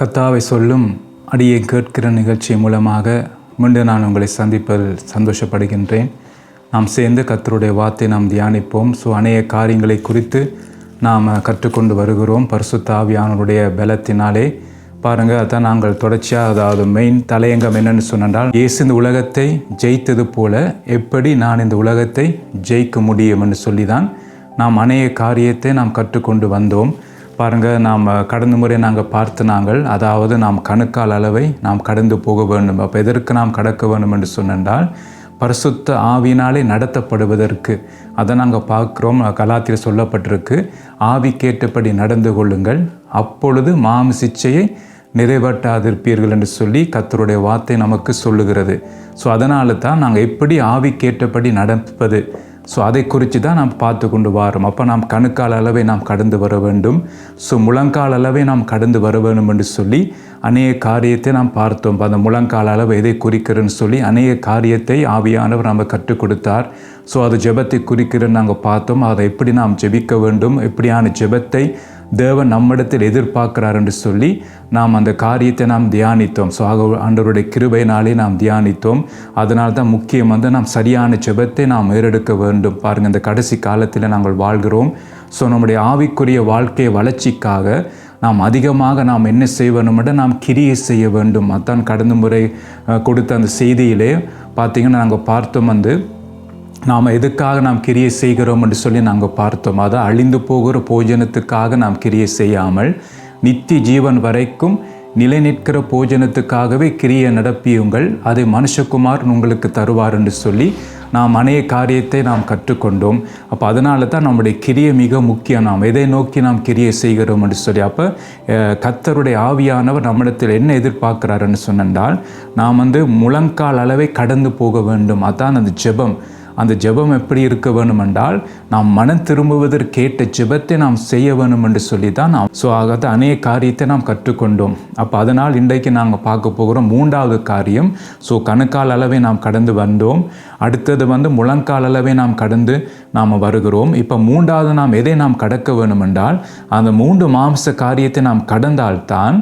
கர்த்தாவை சொல்லும் அடியை கேட்கிற நிகழ்ச்சி மூலமாக மீண்டும் நான் உங்களை சந்திப்பதில் சந்தோஷப்படுகின்றேன். நாம் சேர்ந்து கர்த்தருடைய வார்த்தை நாம் தியானிப்போம். அநேக காரியங்களை குறித்து நாம் கற்றுக்கொண்டு வருகிறோம். பரிசுத்த ஆவியானவருடைய பலத்தினாலே பாருங்கள், அதான் நாங்கள் தொடர்ச்சியாக, அதாவது மெயின் தலையங்கம் என்னென்னு சொன்னால், இயேசு இந்த உலகத்தை ஜெயித்தது போல எப்படி நான் இந்த உலகத்தை ஜெயிக்க முடியும் என்று சொல்லி தான் நாம் அநேக காரியத்தை நாம் கற்றுக்கொண்டு வந்தோம். பாருங்கள், நாம் கடந்த முறை நாங்கள் அதாவது நாம் கணுக்கால் அளவை நாம் கடந்து போக வேண்டும். அப்போ எதற்கு நாம் கடக்க வேண்டும் என்று சொன்னால், பரிசுத்த ஆவியினாலே நடத்தப்படுவதற்கு. அதை நாங்கள் பார்க்குறோம். கலாத்தியில் சொல்லப்பட்டிருக்கு, ஆவிக்கேற்றபடி நடந்து கொள்ளுங்கள், அப்பொழுது மாம்சிச்சையை நிறைவேற்றாதிருப்பீர்கள் என்று சொல்லி கர்த்தருடைய வார்த்தை நமக்கு சொல்லுகிறது. அதனால தான் நாங்கள் எப்படி ஆவிக்கேற்றபடி நடப்பது, அதை குறித்து தான் நாம் பார்த்து கொண்டு வரோம். அப்போ நாம் கணுக்கால் அளவை நாம் கடந்து வர வேண்டும், முழங்கால் அளவை நாம் கடந்து வர வேண்டும் என்று சொல்லி அநேக காரியத்தை நாம் பார்த்தோம். அந்த முழங்கால் அளவு எதை குறிக்கிறன்னு சொல்லி அநேக காரியத்தை ஆவியானவர் நம்ம கற்றுக் கொடுத்தார். அது ஜெபத்தை குறிக்கிறன்னு நாங்கள் பார்த்தோம். அதை எப்படி நாம் ஜெபிக்க வேண்டும், எப்படியான ஜெபத்தை தேவன் நம்மிடத்தில் எதிர்பார்க்கிறார் என்று சொல்லி நாம் அந்த காரியத்தை நாம் தியானித்தோம். ஆண்டவருடைய கிருபையினாலே நாம் தியானித்தோம். அதனால தான் முக்கியம் நாம் சரியான ஜெபத்தை நாம் ஏறெடுக்க வேண்டும். பாருங்கள், இந்த கடைசி காலத்தில் நாங்கள் வாழ்கிறோம். நம்முடைய ஆவிக்குரிய வாழ்க்கை வளர்ச்சிக்காக நாம் அதிகமாக நாம் என்ன செய்ய வேண்டும் என்று நாம் கிரியை செய்ய வேண்டும். அதான் கடந்த முறை கொடுத்த அந்த செய்தியிலே பார்த்திங்கன்னா நாங்கள் பார்த்தோம், நாம் எதுக்காக நாம் கிரியை செய்கிறோம் என்று சொல்லி நாங்கள் பார்த்தோம். அதை அழிந்து போகிற போஜனத்துக்காக நாம் கிரியை செய்யாமல் நித்திய ஜீவன் வரைக்கும் நிலை நிற்கிற போஜனத்துக்காகவே கிரியை நடப்பியுங்கள், அதை மனுஷகுமார் உங்களுக்கு தருவார் என்று சொல்லி நாம் அநேக காரியத்தை நாம் கற்றுக்கொண்டோம். அப்போ அதனால தான் நம்முடைய கிரியை மிக முக்கியம். நாம் எதை நோக்கி நாம் கிரியை செய்கிறோம் என்று சொல்லி, அப்போ கர்த்தருடைய ஆவியானவர் நம்மிடத்தில் என்ன எதிர்பார்க்கிறாருன்னு சொன்னால், நாம் முழங்கால் அளவை கடந்து போக வேண்டும். அதான் அந்த ஜெபம். அந்த ஜெபம் எப்படி இருக்க வேண்டும் என்றால், நாம் மனம் திரும்புவதற்கேற்ற ஜெபத்தை நாம் செய்ய வேண்டும் என்று சொல்லி தான் நாம் ஆகாத அநேக காரியத்தை நாம் கற்றுக்கொண்டோம். அப்போ அதனால் இன்றைக்கு நாங்கள் பார்க்க போகிறோம் மூன்றாவது காரியம். கணுக்கால் அளவை நாம் கடந்து வந்தோம். அடுத்தது முழங்கால் அளவை நாம் கடந்து நாம் வருகிறோம். இப்போ மூன்றாவது நாம் எதை நாம் கடக்க வேண்டும் என்றால், அந்த 3 மாம்ச காரியத்தை நாம் கடந்தால்தான்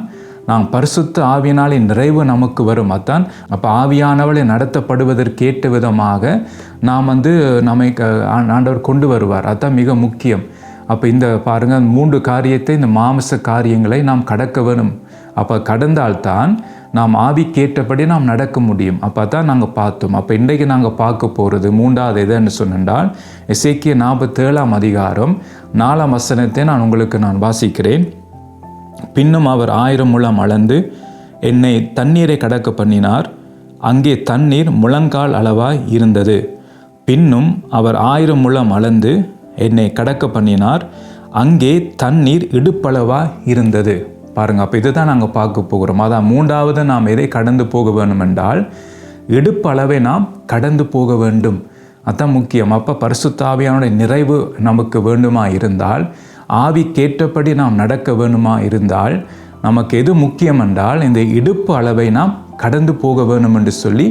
நாம் பரிசுத்த ஆவியினாலே நிறைவு நமக்கு வரும். அதான் அப்போ ஆவியானவளை நடத்தப்படுவதற்கேற்ற விதமாக நாம் நம்மை ஆண்டவர் கொண்டு வருவார். அதுதான் மிக முக்கியம். அப்போ இந்த பாருங்கள், 3 காரியத்தை, இந்த மாம்ச காரியங்களை நாம் கடக்க வேணும். அப்போ கடந்தால்தான் நாம் ஆவிக்கேற்றபடி நாம் நடக்க முடியும். அப்போ தான் நாங்கள் பார்த்தோம். அப்போ இன்றைக்கு நாங்கள் பார்க்க போகிறது மூன்றாவது எதுன்னு சொன்னால், எசேக்கியேல் 47 அதிகாரம் 4 வசனத்தை நான் உங்களுக்கு வாசிக்கிறேன். பின்னும் அவர் 1000 முழம் அளந்து என்னை தண்ணீரை கடக்க பண்ணினார். அங்கே தண்ணீர் முழங்கால் அளவாய் இருந்தது. பின்னும் அவர் 1000 முழம் அளந்து என்னை கடக்க பண்ணினார். அங்கே தண்ணீர் இடுப்பளவாய் இருந்தது. பாருங்கள், அப்போ இதுதான் நாங்கள் பார்க்க போகிறோம். அதான் மூன்றாவது நாம் எதை கடந்து போக வேண்டும் என்றால், இடுப்பளவை நாம் கடந்து போக வேண்டும். அதுதான் முக்கியம். அப்போ பரிசுத்த ஆவியானுடைய நிறைவு நமக்கு வேண்டுமா இருந்தால், ஆவிக்கேற்றபடி நாம் நடக்க வேண்டுமா இருந்தால், நமக்கு எது முக்கியம் என்றால், இந்த இடுப்பு அளவை நாம் கடந்து போக வேண்டும் என்று சொல்லி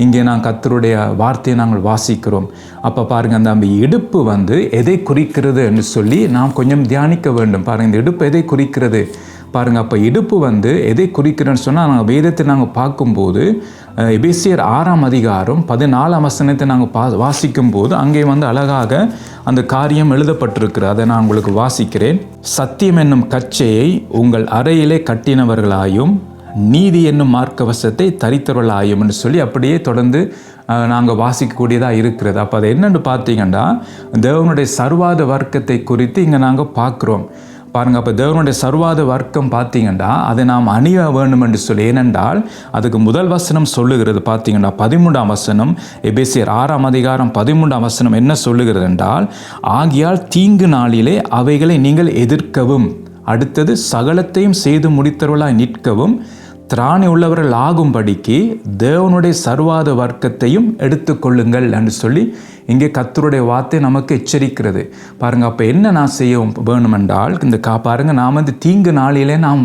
இங்கே நான் கர்த்தருடைய வார்த்தையை நாங்கள் வாசிக்கிறோம். அப்போ பாருங்கள், அந்த இடுப்பு எதை குறிக்கிறது என்று சொல்லி நாம் கொஞ்சம் தியானிக்க வேண்டும். பாருங்கள், இந்த இடுப்பு எதை குறிக்கிறது பாருங்கள். அப்போ இடுப்பு எதை குறிக்கிறேன்னு சொன்னால், நாங்கள் வேதத்தை நாங்கள் பார்க்கும்போது எபேசியர் 6 அதிகாரம் 14 வசனத்தை நாங்கள் வாசிக்கும்போது அங்கே அழகாக அந்த காரியம் எழுதப்பட்டிருக்கிறது. அதை நான் உங்களுக்கு வாசிக்கிறேன். சத்தியம் என்னும் கச்சையை உங்கள் அறையிலே கட்டினவர்களாயும் நீதி என்னும் மார்க்கவசத்தை தரித்தவர்களாயும் என்று சொல்லி அப்படியே தொடர்ந்து நாங்கள் வாசிக்கக்கூடியதாக இருக்கிறது. அப்போ அது என்னென்னு பார்த்தீங்கன்னா, தேவனுடைய சர்வாத வர்க்கத்தை குறித்து இங்கே நாங்கள் பார்க்குறோம். பாருங்கள், அப்போ தேவனுடைய சர்வாத வர்க்கம் பார்த்தீங்கன்னா அதை நாம் அணிய வேண்டும் என்று சொல்லி, ஏனென்றால் அதுக்கு முதல் வசனம் சொல்லுகிறது பார்த்தீங்கன்னா 13 வசனம், எபேசியர் 6 அதிகாரம் 13 வசனம் என்ன சொல்லுகிறது என்றால், ஆகியால் தீங்கு நாளிலே அவைகளை நீங்கள் எதிர்க்கவும், அடுத்தது சகலத்தையும் செய்து முடித்தவர்களாய் நிற்கவும், திராணி உள்ளவர்கள் ஆகும்படிக்கு தேவனுடைய சர்வாத வர்க்கத்தையும் எடுத்துக்கொள்ளுங்கள் என்று சொல்லி இங்கே கர்த்தருடைய வார்த்தை நமக்கு எச்சரிக்கிறது. பாருங்கள், அப்போ என்ன நான் செய்ய வேணுமென்றால், இந்த பாருங்கள், நாம் தீங்கு நாளிலே நாம்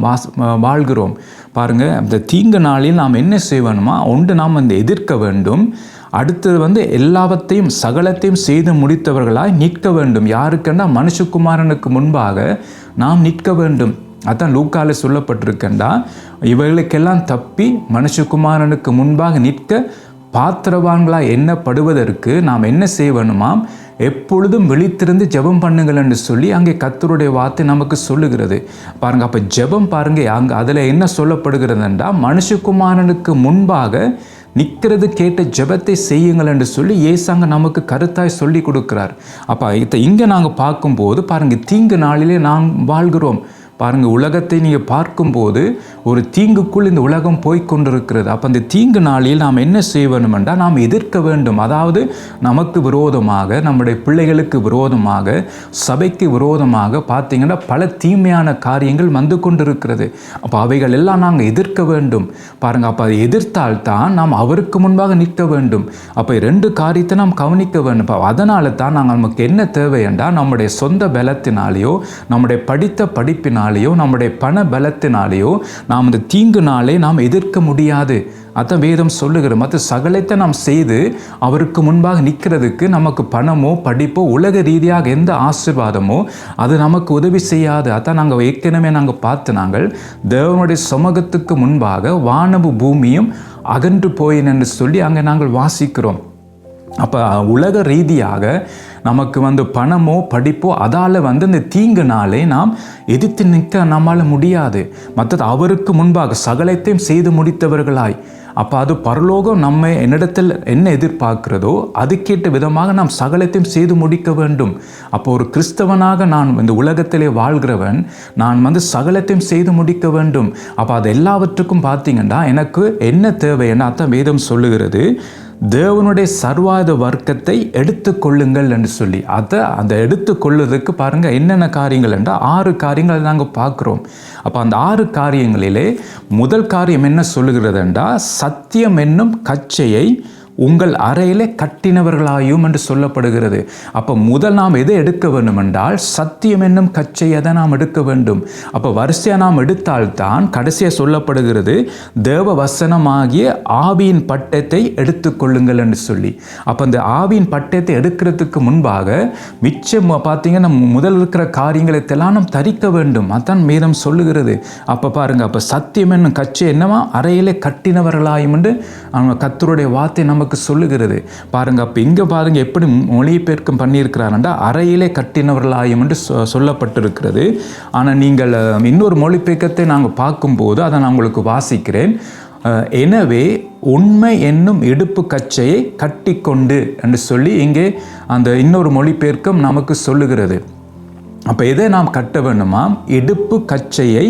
வாழ்கிறோம். பாருங்கள், அந்த தீங்கு நாளில் நாம் என்ன செய்யணுமா, ஒன்று நாம் எதிர்க்க வேண்டும். அடுத்தது எல்லாவற்றையும் சகலத்தையும் செய்து முடித்தவர்களாய் நிற்க வேண்டும். யாருக்கென்னா மனுஷகுமாரனுக்கு முன்பாக நாம் நிற்க வேண்டும். அதான் லூக்கால சொல்லப்பட்டிருக்கேன்டா, இவைகளுக்கெல்லாம் தப்பி மனுஷகுமாரனுக்கு முன்பாக நிற்க பாத்திரவான்களாய் எண்ணப்படுவதற்கு நாம் என்ன செய்ய வேணுமாம்? எப்பொழுதும் விழித்திருந்து ஜெபம் பண்ணுங்கள் என்று சொல்லி அங்கே கர்த்தருடைய வார்த்தை நமக்கு சொல்லுகிறது. பாருங்க, அப்போ ஜெபம் பாருங்க, அங்கே அதில் என்ன சொல்லப்படுகிறது என்றால், மனுஷகுமாரனுக்கு முன்பாக நிற்கிறது கேட்ட ஜெபத்தை செய்யுங்கள் என்று சொல்லி ஏசாங்க நமக்கு கருத்தாய் சொல்லி கொடுக்கிறார். அப்போ இங்கே நாங்கள் பார்க்கும்போது பாருங்க, தீங்கு நாளிலே நாம் வாழ்கிறோம். பாருங்கள், உலகத்தை நீங்கள் பார்க்கும்போது ஒரு தீங்குக்குள் இந்த உலகம் போய்கொண்டிருக்கிறது. அப்போ அந்த தீங்கு நாளில் நாம் என்ன செய்ய வேண்டும் என்றால், நாம் எதிர்க்க வேண்டும். அதாவது நமக்கு விரோதமாக, நம்முடைய பிள்ளைகளுக்கு விரோதமாக, சபைக்கு விரோதமாக பார்த்தீங்கன்னா பல தீமையான காரியங்கள் வந்து கொண்டிருக்கிறது. அப்போ அவைகள் எல்லாம் நாங்கள் எதிர்க்க வேண்டும். பாருங்கள், அப்போ அதை எதிர்த்தால்தான் நாம் அவருக்கு முன்பாக நிற்க வேண்டும். அப்போ 2 காரியத்தை நாம் கவனிக்க வேண்டும். அதனால தான் நமக்கு என்ன தேவை என்றால், நம்முடைய சொந்த பலத்தினாலேயோ, நம்முடைய படித்த படிப்பினாலேயோ, நம்முடைய பண பலத்தினாலேயோ நாம் இந்த தீங்கு நாளை நாம் எதிர்க்க முடியாது. அதான் வேதம் சொல்லுகிறது. மற்ற சகலத்தை நாம் செய்து அவருக்கு முன்பாக நிற்கிறதுக்கு நமக்கு பணமோ படிப்போ உலக ரீதியாக எந்த ஆசீர்வாதமோ அது நமக்கு உதவி செய்யாது. அதான் நாங்கள் ஏற்கனவே பார்த்து நாங்கள் தேவனுடைய சமூகத்துக்கு முன்பாக வானமும் பூமியும் அகன்று போயின என்று சொல்லி அங்கே நாங்கள் வாசிக்கிறோம். அப்போ உலக ரீதியாக நமக்கு பணமோ படிப்போ அதால் இந்த தீங்கு நாளை நாம் எதிர்த்து நிற்க நம்மால் முடியாது. மற்றது அவருக்கு முன்பாக சகலத்தையும் செய்து முடித்தவர்களாய். அப்போ அது பரலோகம் நம்ம என்னிடத்தில் என்ன எதிர்பார்க்கிறதோ அதுக்கேற்ற விதமாக நாம் சகலத்தையும் செய்து முடிக்க வேண்டும். அப்போ ஒரு கிறிஸ்தவனாக நான் இந்த உலகத்திலே வாழ்கிறவன், நான் சகலத்தையும் செய்து முடிக்க வேண்டும். அப்போ அது எல்லாவற்றுக்கும் பார்த்தீங்கன்னா எனக்கு என்ன தேவைன்னா அதான் வேதம் சொல்லுகிறது, தேவனுடைய சர்வாத வர்க்கத்தை எடுத்துக்கொள்ளுங்கள் என்று சொல்லி. அதை எடுத்துக்கொள்வதற்கு பாருங்கள் என்னென்ன காரியங்கள் என்றால் 6 காரியங்களை நாங்கள் பார்க்குறோம். அப்போ அந்த 6 காரியங்களிலே முதல் காரியம் என்ன சொல்லுகிறது என்றால், சத்தியம் என்னும் கச்சையை உங்கள் அறையிலே கட்டினவர்களாயும் என்று சொல்லப்படுகிறது. அப்போ முதல் நாம் எதை எடுக்க வேண்டும் என்றால், சத்தியம் என்னும் கச்சையை தான் நாம் எடுக்க வேண்டும். அப்போ வரிசையாக நாம் எடுத்தால்தான் கடைசியாக சொல்லப்படுகிறது, தேவ வசனமாகிய ஆவியின் பட்டத்தை எடுத்துக்கொள்ளுங்கள் என்று சொல்லி. அப்போ அந்த ஆவியின் பட்டத்தை எடுக்கிறதுக்கு முன்பாக மிச்சம் பார்த்தீங்கன்னா முதல் இருக்கிற காரியங்களெல்லாம் நாம் தரிக்க வேண்டும். அதான் வேதம் சொல்லுகிறது. அப்போ பாருங்கள், அப்போ சத்தியம் என்னும் கச்சை என்னவா? அறையிலே கட்டினவர்களாயும் என்று கர்த்தருடைய வார்த்தை நமக்கு சொல்லுகிறது. பாருங்க, அப்ப இங்க பாருங்க எப்படி மொழிபெயர்க்கம் பண்ணியிருக்கிறார்டா, அறையிலே கட்டினவர்களாயும் என்று சொல்லப்பட்டிருக்கிறது. ஆனால் நீங்கள் இன்னொரு மொழிபெயர்க்கத்தை நாங்கள் பார்க்கும்போது அதை நான் உங்களுக்கு வாசிக்கிறேன். எனவே உண்மை என்னும் இடுப்பு கச்சையை கட்டிக்கொண்டு என்று சொல்லி இங்கே அந்த இன்னொரு மொழிபெயர்க்கம் நமக்கு சொல்லுகிறது. அப்போ எதை நாம் கட்ட வேண்டுமா? இடுப்பு கச்சையை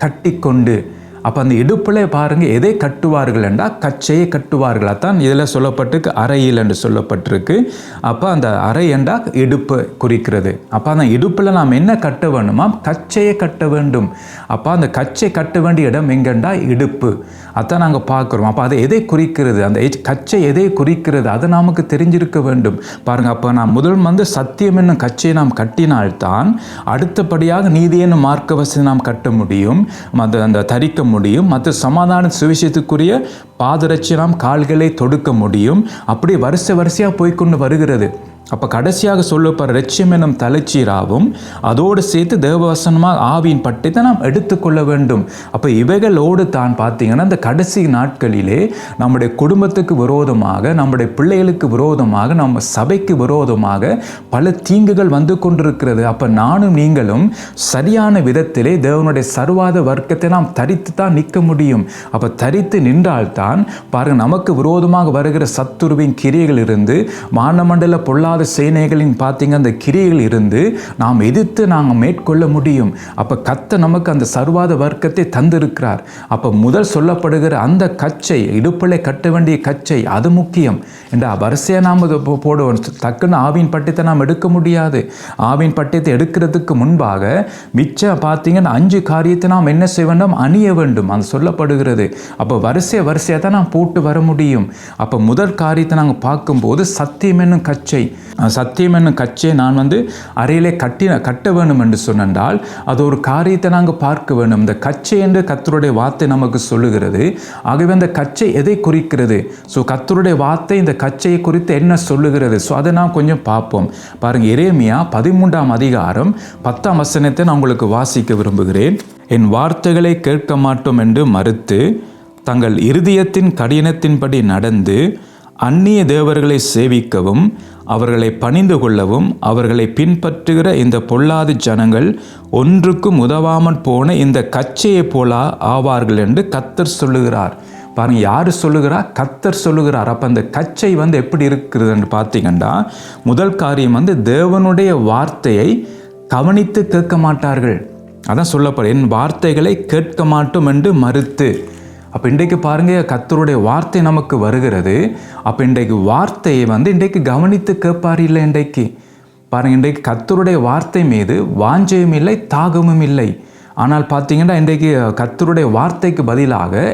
கட்டிக்கொண்டு. அப்போ அந்த இடுப்பில் பாருங்கள் எதை கட்டுவார்கள் என்றால் கச்சையை கட்டுவார்கள். அதான் இதில் சொல்லப்பட்டிருக்கு அறையில் என்று சொல்லப்பட்டிருக்கு. அப்போ அந்த அறை என்றால் இடுப்பு குறிக்கிறது. அப்போ அந்த இடுப்பில் நாம் என்ன கட்ட வேண்டுமா? கச்சையை கட்ட வேண்டும். அப்போ அந்த கச்சை கட்ட வேண்டிய இடம் எங்கேண்டா இடுப்பு. அதான் நாங்கள் பார்க்குறோம். அப்போ அதை எதை குறிக்கிறது? அந்த கச்சை எதை குறிக்கிறது? அது நமக்கு தெரிஞ்சிருக்க வேண்டும். பாருங்கள், அப்போ நான் முதல் சத்தியம் என்னும் கச்சையை நாம் கட்டினால்தான் அடுத்தபடியாக நீதி என்னும் மார்க்க வசதி நாம் கட்ட முடியும், அந்த தரிக்க முடியும். மற்ற சமாதான சுவிசேஷத்துக்குரிய பாதரட்சி நாம் கால்களை தொடுக்க முடியும். அப்படி வரிசையாக போய்கொண்டு வருகிறது. அப்போ கடைசியாக சொல்லப்படுற லட்சியம் என்னும் தலைச்சீராவும் அதோடு சேர்த்து தேவவசனமாக ஆவியின் பட்டத்தை நாம் எடுத்துக்கொள்ள வேண்டும். அப்போ இவைகளோடு தான் பார்த்தீங்கன்னா இந்த கடைசி நாட்களிலே நம்முடைய குடும்பத்துக்கு விரோதமாக, நம்முடைய பிள்ளைகளுக்கு விரோதமாக, நம்ம சபைக்கு விரோதமாக பல தீங்குகள் வந்து கொண்டிருக்கிறது. அப்போ நானும் நீங்களும் சரியான விதத்திலே தேவனுடைய சர்வாத வர்க்கத்தை நாம் தரித்து தான் நிற்க முடியும். அப்போ தரித்து நின்றால்தான் பாருங்கள், நமக்கு விரோதமாக வருகிற சத்துருவின் கிரியைகள் இருந்து, வானமண்டல பொல்லாத சேனைகளின் பார்த்தீங்க அந்த கிரியில் இருந்து நாம் எதிர்த்து நாங்கள் மேற்கொள்ள முடியும். அப்போ கர்த்தர் நமக்கு அந்த சர்வாத வர்க்கத்தை தந்திருக்கிறார். அப்போ முதல் சொல்லப்படுகிற அந்த கச்சை, இடுப்பில் கட்ட வேண்டிய கச்சை, அது முக்கியம் என்ற வரிசையாக நாம் போடுவோம். டக்குன்னு ஆவியின் பட்டத்தை நாம் எடுக்க முடியாது. ஆவியின் பட்டத்தை எடுக்கிறதுக்கு முன்பாக மிச்சம் பார்த்தீங்கன்னா 5 காரியத்தை நாம் என்ன செய்ய வேண்டும்? அணிய வேண்டும். அது சொல்லப்படுகிறது. அப்போ வரிசையாக தான் நாம் போட்டு வர முடியும். அப்போ முதல் காரியத்தை நாங்கள் பார்க்கும்போது சத்தியம் என்னும் கச்சை, சத்தியம் என்னும் கச்சையை நான் அறையிலே கட்ட வேண்டும் என்று சொன்னால் அது ஒரு காரியத்தை நாங்கள் பார்க்க வேண்டும். இந்த கச்சை என்று கர்த்தருடைய வார்த்தை நமக்கு சொல்லுகிறது. ஆகவே அந்த கச்சை எதை குறிக்கிறது? ஸோ கர்த்தருடைய வார்த்தை இந்த கச்சையை குறித்து என்ன சொல்லுகிறது? ஸோ அதை நான் கொஞ்சம் பார்ப்போம். பாருங்கள், எரேமியா 13ஆம் அதிகாரம் 10ஆம் வசனத்தை நான் உங்களுக்கு வாசிக்க விரும்புகிறேன். என் வார்த்தைகளை கேட்க மாட்டோம் என்று மறுத்து தங்கள் இருதயத்தின் கடினத்தின்படி நடந்து அந்நிய தேவர்களை சேவிக்கவும் அவர்களை பணிந்து கொள்ளவும் அவர்களை பின்பற்றுகிற இந்த பொல்லாத ஜனங்கள் ஒன்றுக்கும் உதவாமல் போன இந்த கச்சையை போல ஆவார்கள் என்று கர்த்தர் சொல்லுகிறார். பாருங்க, யார் சொல்லுகிறார்? கர்த்தர் சொல்லுகிறார். அப்போ அந்த கச்சை எப்படி இருக்கிறதுன்னு பார்த்தீங்கன்னா, முதல் காரியம் தேவனுடைய வார்த்தையை கவனித்து கேட்க மாட்டார்கள். அதான் சொல்லப்படும், என் வார்த்தைகளை கேட்க மாட்டோம் என்று மறுத்து. அப்போ இன்றைக்கு பாருங்கள், கர்த்தருடைய வார்த்தை நமக்கு வருகிறது. அப்போ இன்றைக்கு வார்த்தையை இன்றைக்கு கவனித்து கேட்பார் இல்லை. இன்றைக்கு பாருங்கள், இன்றைக்கு கர்த்தருடைய வார்த்தை மீது வாஞ்சையும் இல்லை, தாகமும் இல்லை. ஆனால் பார்த்தீங்கன்னா இன்றைக்கு கர்த்தருடைய வார்த்தைக்கு பதிலாக